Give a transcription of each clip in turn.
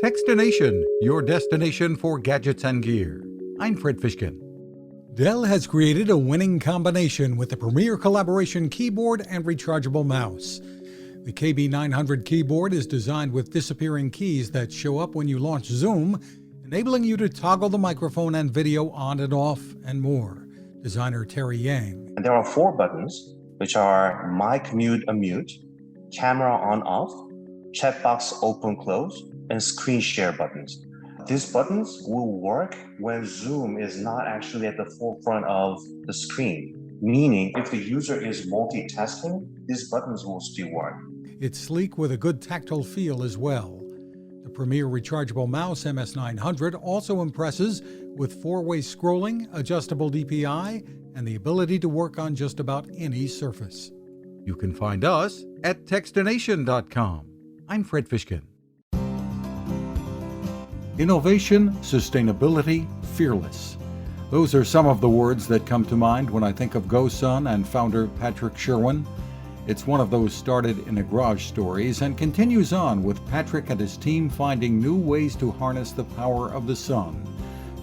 Fishkin-Techstination, your destination for gadgets and gear. I'm Fred Fishkin. Dell has created a winning combination with the Premier Collaboration keyboard and rechargeable mouse. The KB900 keyboard is designed with disappearing keys that show up when you launch Zoom, enabling you to toggle the microphone and video on and off, and more. Designer Terry Yang. And there are 4 buttons, which are mic mute unmute, camera on off, chat box open close, and screen share buttons. These buttons will work when Zoom is not actually at the forefront of the screen, meaning if the user is multitasking, these buttons will still work. It's sleek with a good tactile feel as well. The Premier Rechargeable Mouse MS900 also impresses with 4-way scrolling, adjustable DPI, and the ability to work on just about any surface. You can find us at tactile.com. I'm Fred Fishkin. Innovation, sustainability, fearless. Those are some of the words that come to mind when I think of GoSun and founder Patrick Sherwin. It's one of those started in a garage stories and continues on with Patrick and his team finding new ways to harness the power of the sun.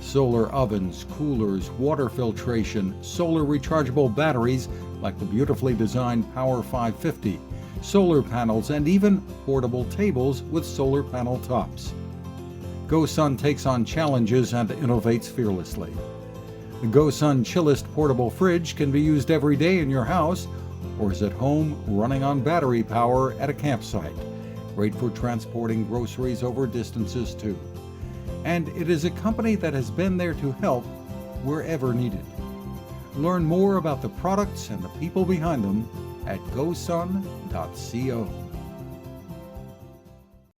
Solar ovens, coolers, water filtration, solar rechargeable batteries like the beautifully designed Power 550, solar panels, and even portable tables with solar panel tops. GoSun takes on challenges and innovates fearlessly. The GoSun Chillest portable fridge can be used every day in your house or is at home running on battery power at a campsite. Great for transporting groceries over distances too. And it is a company that has been there to help wherever needed. Learn more about the products and the people behind them at gosun.co.